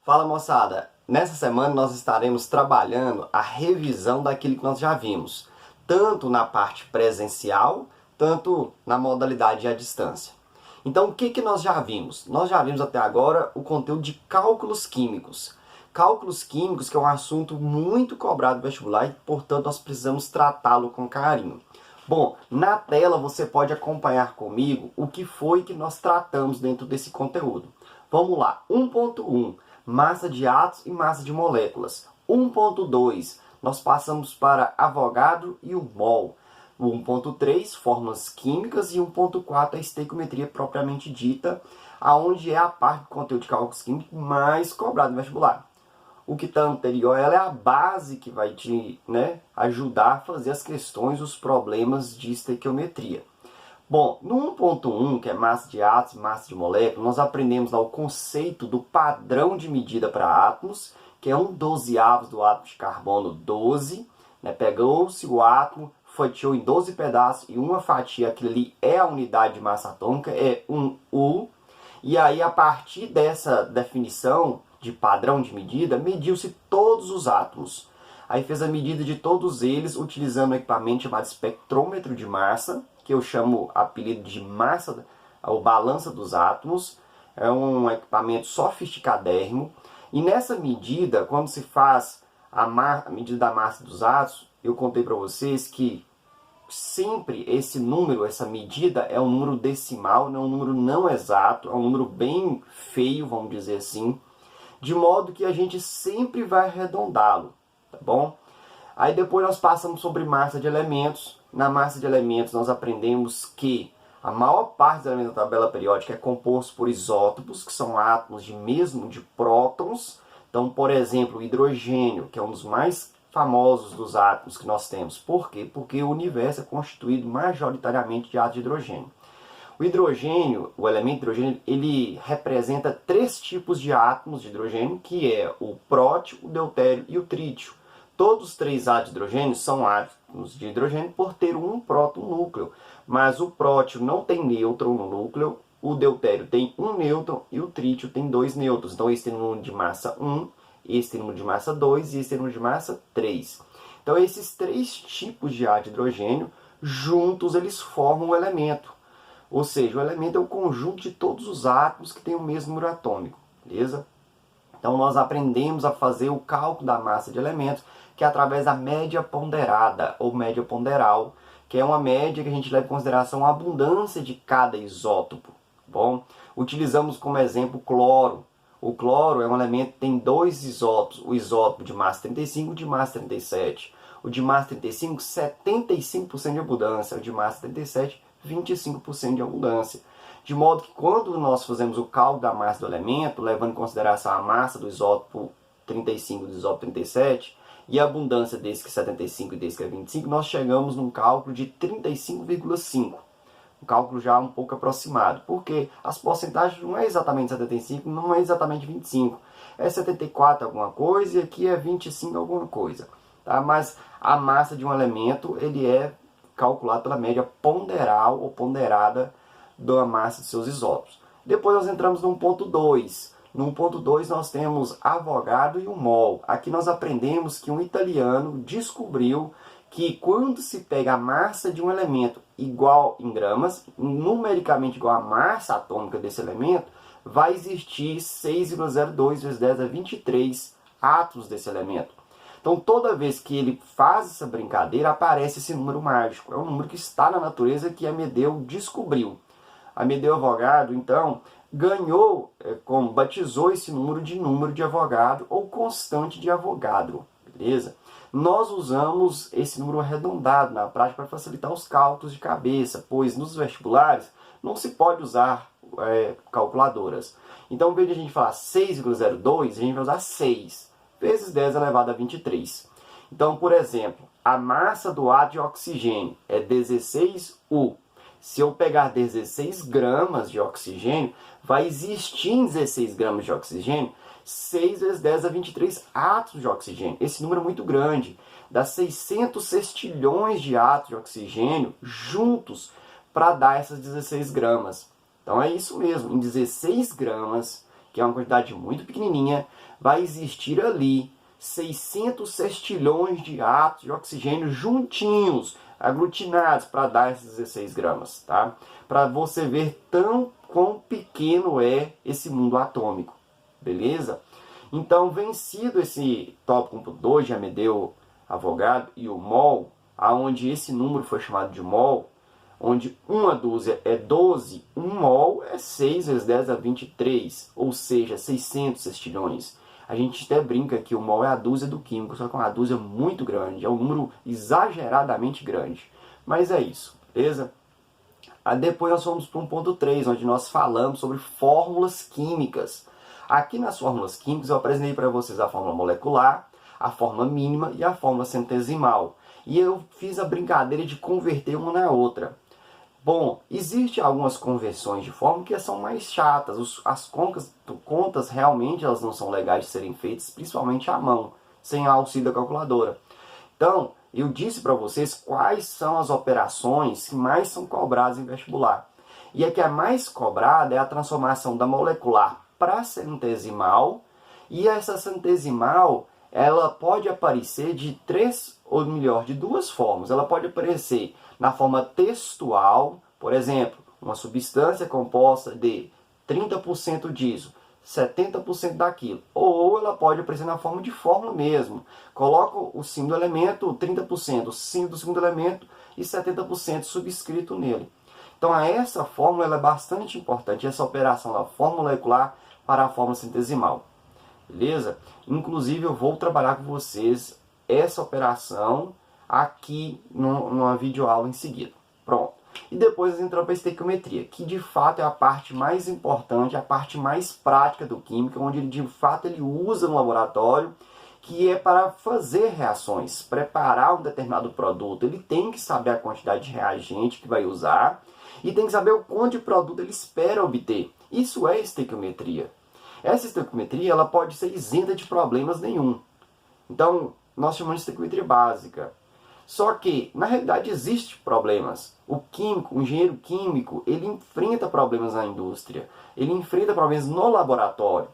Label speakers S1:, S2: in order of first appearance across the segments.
S1: Fala moçada, nessa semana nós estaremos trabalhando a revisão daquilo que nós já vimos, tanto na parte presencial, tanto na modalidade à distância. Então o que nós já vimos? Nós já vimos até agora o conteúdo de cálculos químicos. Cálculos químicos que é um assunto muito cobrado no vestibular e, portanto, nós precisamos tratá-lo com carinho. Bom, na tela você pode acompanhar comigo o que foi que nós tratamos dentro desse conteúdo. Vamos lá, 1.1, massa de átomos e massa de moléculas. 1.2, nós passamos para Avogadro e o mol. 1.3, fórmulas químicas, e 1.4, a estequiometria propriamente dita, aonde é a parte do conteúdo de cálculos químicos mais cobrado no vestibular. O que está anterior ela é a base que vai te ajudar a fazer as questões, os problemas de estequiometria. Bom, no 1.1, que é massa de átomos e massa de moléculas, nós aprendemos lá o conceito do padrão de medida para átomos, que é 1/12 do átomo de carbono 12. Pegou-se o átomo, fatiou em 12 pedaços e uma fatia, aquilo ali é a unidade de massa atômica, é 1 U. E aí, a partir dessa definição de padrão de medida, mediu-se todos os átomos. Aí fez a medida de todos eles utilizando um equipamento chamado espectrômetro de massa, que eu chamo apelido de massa, ou balança dos átomos. É um equipamento sofisticadérrimo. E nessa medida, quando se faz a medida da massa dos átomos, eu contei para vocês que sempre esse número, essa medida, é um número decimal, é um número não exato, é um número bem feio, vamos dizer assim, de modo que a gente sempre vai arredondá-lo, tá bom? Aí depois nós passamos sobre massa de elementos. Na massa de elementos nós aprendemos que a maior parte dos elementos da tabela periódica é composto por isótopos, que são átomos de prótons. Então, por exemplo, o hidrogênio, que é um dos mais famosos dos átomos que nós temos. Por quê? Porque o universo é constituído majoritariamente de átomos de hidrogênio. O hidrogênio, o elemento hidrogênio, ele representa 3 tipos de átomos de hidrogênio, que é o prótio, o deutério e o trítio. Todos os 3 átomos de hidrogênio são átomos de hidrogênio por ter um próton no núcleo. Mas o prótio não tem nêutron no núcleo, o deutério tem um nêutron e o trítio tem 2 nêutrons. Então esse tem um número de massa 1, esse tem um número de massa 2 e esse tem um número de massa 3. Então esses 3 tipos de átomo de hidrogênio, juntos eles formam o elemento. Ou seja, o elemento é o conjunto de todos os átomos que têm o mesmo número atômico, beleza? Então nós aprendemos a fazer o cálculo da massa de elementos, que é através da média ponderada, ou média ponderal, que é uma média que a gente leva em consideração a abundância de cada isótopo. Bom, utilizamos como exemplo o cloro. O cloro é um elemento que tem 2 isótopos, o isótopo de massa 35 e o de massa 37. O de massa 35, 75% de abundância, o de massa 37, 25% de abundância. De modo que quando nós fazemos o cálculo da massa do elemento, levando em consideração a massa do isótopo 35 e do isótopo 37, e a abundância desse que é 75 e desse que é 25, nós chegamos num cálculo de 35,5. Um cálculo já um pouco aproximado, porque as porcentagens não é exatamente 75, não é exatamente 25. É 74 alguma coisa e aqui é 25 alguma coisa. Tá? Mas a massa de um elemento ele é calculado pela média ponderal ou ponderada da massa de seus isótopos. Depois nós entramos no 1.2. No 1.2 nós temos Avogadro e o mol. Aqui nós aprendemos que um italiano descobriu que quando se pega a massa de um elemento igual em gramas, numericamente igual à massa atômica desse elemento, vai existir 6,02 vezes 10 a 23 átomos desse elemento. Então, toda vez que ele faz essa brincadeira, aparece esse número mágico. É um número que está na natureza que Amedeu descobriu. Amedeu Avogadro, então, batizou esse número de Avogadro ou constante de Avogadro. Beleza? Nós usamos esse número arredondado na prática para facilitar os cálculos de cabeça, pois nos vestibulares não se pode usar calculadoras. Então, em vez de a gente falar 6,02, a gente vai usar 6 vezes 10 elevado a 23. Então, por exemplo, a massa do átomo de oxigênio é 16U. Se eu pegar 16 gramas de oxigênio, vai existir em 16 gramas de oxigênio 6 vezes 10 a 23 átomos de oxigênio. Esse número é muito grande. Dá 600 sextilhões de átomos de oxigênio juntos para dar essas 16 gramas. Então é isso mesmo. Em 16 gramas que é uma quantidade muito pequenininha, vai existir ali 600 sextilhões de átomos de oxigênio juntinhos, aglutinados, para dar esses 16 gramas, tá? Para você ver quão pequeno é esse mundo atômico, beleza? Então, vencido esse tópico 2 de Amedeo Avogadro e o mol, aonde esse número foi chamado de mol, onde uma dúzia é 12, um mol é 6 vezes 10 a 23, ou seja, 600 sextilhões. A gente até brinca que o mol é a dúzia do químico, só que é uma dúzia muito grande, é um número exageradamente grande. Mas é isso, beleza? Depois nós fomos para um ponto 3, onde nós falamos sobre fórmulas químicas. Aqui nas fórmulas químicas eu apresentei para vocês a fórmula molecular, a fórmula mínima e a fórmula centesimal. E eu fiz a brincadeira de converter uma na outra. Bom, existem algumas conversões de fórmula que são mais chatas. As contas realmente elas não são legais de serem feitas, principalmente à mão, sem auxílio da calculadora. Então, eu disse para vocês quais são as operações que mais são cobradas em vestibular. E a que é mais cobrada é a transformação da molecular para centesimal. E essa centesimal, ela pode aparecer de de duas formas. Ela pode aparecer na forma textual, por exemplo, uma substância composta de 30% disso, 70% daquilo. Ou ela pode aparecer na forma de fórmula mesmo. Coloca o símbolo do elemento, 30%, o símbolo do segundo elemento e 70% subscrito nele. Então essa fórmula ela é bastante importante, essa operação da fórmula molecular para a fórmula centesimal. Beleza? Inclusive eu vou trabalhar com vocês essa operação aqui numa videoaula em seguida. Pronto. E depois entramos para a estequiometria, que de fato é a parte mais importante, a parte mais prática do químico, onde ele, de fato ele usa no laboratório, que é para fazer reações, preparar um determinado produto. Ele tem que saber a quantidade de reagente que vai usar e tem que saber o quanto de produto ele espera obter. Isso é estequiometria. Essa estequiometria ela pode ser isenta de problemas nenhum. Então, nós chamamos de estequiometria básica. Só que, na realidade, existem problemas. O químico, o engenheiro químico, ele enfrenta problemas na indústria. Ele enfrenta problemas no laboratório.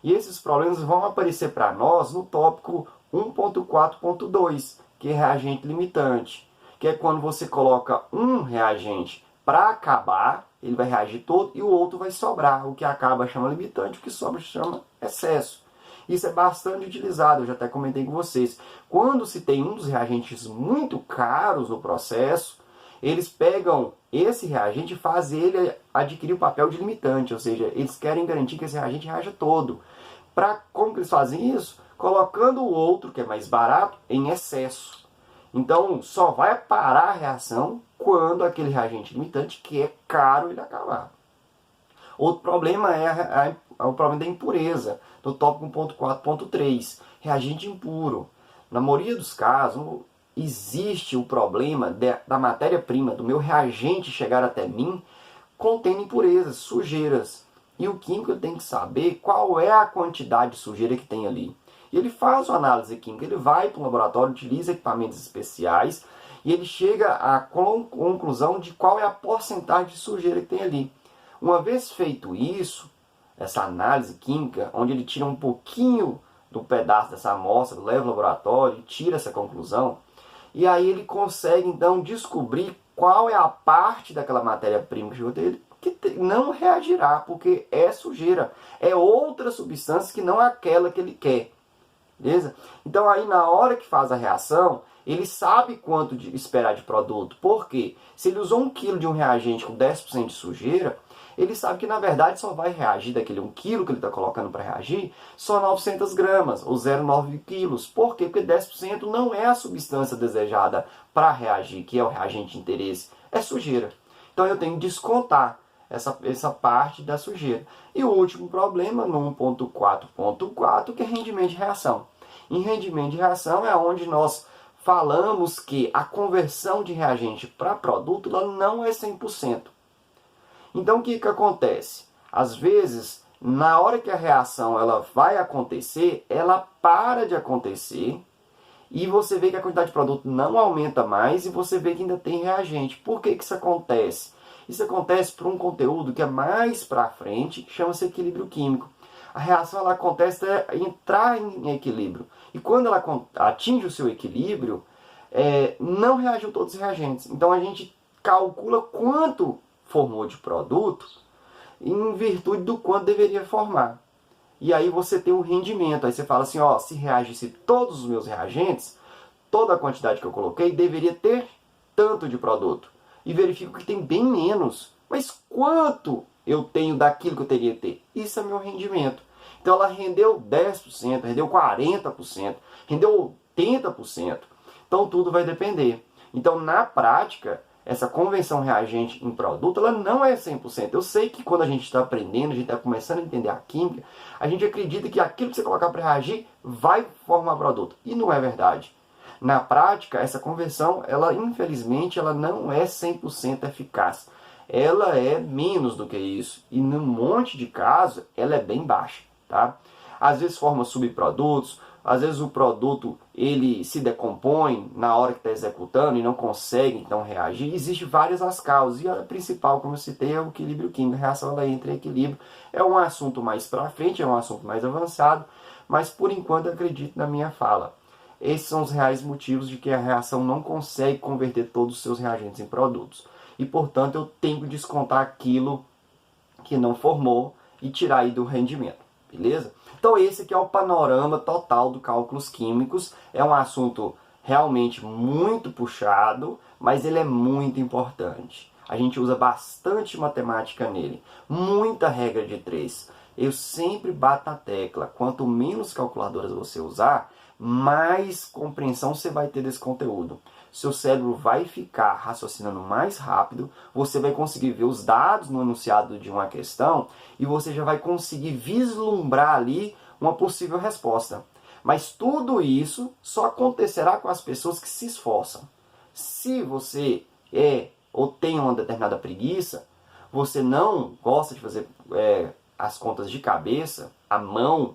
S1: E esses problemas vão aparecer para nós no tópico 1.4.2, que é reagente limitante. Que é quando você coloca um reagente para acabar, ele vai reagir todo e o outro vai sobrar. O que acaba chama limitante, o que sobra chama excesso. Isso é bastante utilizado, eu já até comentei com vocês. Quando se tem um dos reagentes muito caros no processo, eles pegam esse reagente e fazem ele adquirir o papel de limitante, ou seja, eles querem garantir que esse reagente reaja todo. Como que eles fazem isso? Colocando o outro, que é mais barato, em excesso. Então, só vai parar a reação quando aquele reagente limitante, que é caro, ele acabar. Outro problema é o problema da impureza, do tópico 1.4.3, reagente impuro. Na maioria dos casos, existe o problema da matéria-prima, do meu reagente chegar até mim, contendo impurezas, sujeiras. E o químico tem que saber qual é a quantidade de sujeira que tem ali. E ele faz uma análise química, ele vai para um laboratório, utiliza equipamentos especiais, e ele chega à conclusão de qual é a porcentagem de sujeira que tem ali. Uma vez feito isso, essa análise química, onde ele tira um pouquinho do pedaço dessa amostra, leva ao laboratório e tira essa conclusão, e aí ele consegue então descobrir qual é a parte daquela matéria-prima que chegou dele que não reagirá, porque é sujeira, é outra substância que não é aquela que ele quer. Beleza? Então aí na hora que faz a reação, ele sabe quanto esperar de produto. Por quê? Se ele usou 1 kg de um reagente com 10% de sujeira, ele sabe que na verdade só vai reagir daquele 1 kg que ele está colocando para reagir, só 900 gramas, ou 0,9 kg. Por quê? Porque 10% não é a substância desejada para reagir, que é o reagente de interesse, é sujeira. Então eu tenho que descontar essa parte da sujeira. E o último problema, no 1.4.4, que é rendimento de reação. Em rendimento de reação é onde nós falamos que a conversão de reagente para produto ela não é 100%. Então o que acontece? Às vezes, na hora que a reação ela vai acontecer, ela para de acontecer e você vê que a quantidade de produto não aumenta mais e você vê que ainda tem reagente. Por que isso acontece? Isso acontece por um conteúdo que é mais para frente, que chama-se equilíbrio químico. a reação ela acontece até entrar em equilíbrio. E quando ela atinge o seu equilíbrio, não reagiu todos os reagentes. Então a gente calcula quanto formou de produto em virtude do quanto deveria formar. E aí você tem um rendimento. Aí você fala assim, ó, se reagisse todos os meus reagentes, toda a quantidade que eu coloquei deveria ter tanto de produto. E verifico que tem bem menos. Mas quanto eu tenho daquilo que eu teria que ter? Isso é meu rendimento. Então ela rendeu 10%, rendeu 40%, rendeu 80%. Então tudo vai depender. Então na prática, essa conversão reagente em produto, ela não é 100%. Eu sei que quando a gente está aprendendo, a gente está começando a entender a química, a gente acredita que aquilo que você colocar para reagir vai formar produto. E não é verdade. Na prática, essa conversão, ela infelizmente, ela não é 100% eficaz. Ela é menos do que isso. E num monte de casos, ela é bem baixa. Tá? Às vezes forma subprodutos, às vezes o produto ele se decompõe na hora que está executando e não consegue então reagir. Existem várias as causas e a principal, como eu citei, é o equilíbrio químico. A reação ela entra em equilíbrio. É um assunto mais para frente, é um assunto mais avançado, mas por enquanto eu acredito na minha fala. Esses são os reais motivos de que a reação não consegue converter todos os seus reagentes em produtos. E portanto eu tenho que descontar aquilo que não formou e tirar aí do rendimento. Beleza? Então esse aqui é o panorama total do cálculos químicos. É um assunto realmente muito puxado, mas ele é muito importante. A gente usa bastante matemática nele, muita regra de 3. Eu sempre bato na tecla, quanto menos calculadoras você usar, mais compreensão você vai ter desse conteúdo. Seu cérebro vai ficar raciocinando mais rápido, você vai conseguir ver os dados no enunciado de uma questão e você já vai conseguir vislumbrar ali uma possível resposta. Mas tudo isso só acontecerá com as pessoas que se esforçam. Se você ou tem uma determinada preguiça, você não gosta de fazer as contas de cabeça, à mão,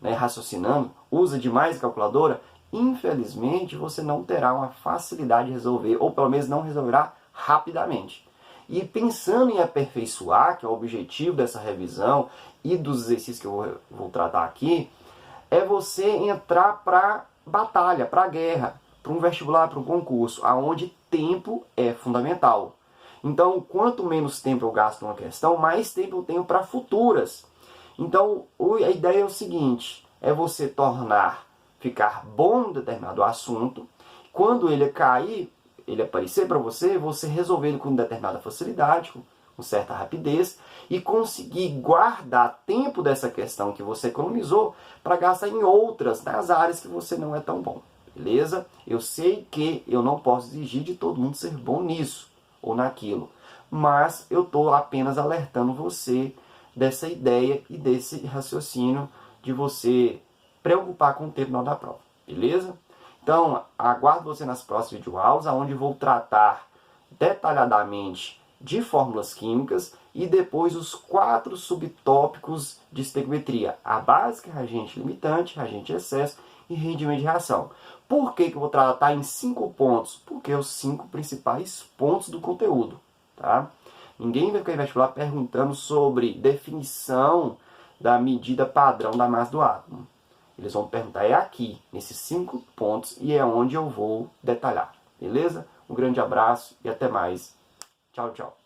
S1: raciocinando, usa demais a calculadora, infelizmente você não terá uma facilidade de resolver, ou pelo menos não resolverá rapidamente. E pensando em aperfeiçoar, que é o objetivo dessa revisão e dos exercícios que eu vou tratar aqui, é você entrar para batalha, para guerra, para um vestibular, para um concurso, onde tempo é fundamental. Então, quanto menos tempo eu gasto numa questão, mais tempo eu tenho para futuras. Então, a ideia é o seguinte, é você ficar bom em determinado assunto, quando ele cair, ele aparecer para você, você resolver ele com determinada facilidade, com certa rapidez, e conseguir guardar tempo dessa questão que você economizou para gastar em outras, nas áreas que você não é tão bom. Beleza? Eu sei que eu não posso exigir de todo mundo ser bom nisso ou naquilo, mas eu estou apenas alertando você dessa ideia e desse raciocínio de você preocupar com o tempo da prova, beleza? Então, aguardo você nas próximas videoaulas, onde vou tratar detalhadamente de fórmulas químicas e depois os 4 subtópicos de estequiometria: a básica, reagente limitante, reagente excesso e rendimento de reação. Por que eu vou tratar em 5 pontos? Porque os 5 principais pontos do conteúdo, tá? Ninguém vai ficar em vestibular perguntando sobre definição da medida padrão da massa do átomo. Eles vão perguntar aqui, nesses 5 pontos, e é onde eu vou detalhar. Beleza? Um grande abraço e até mais. Tchau, tchau.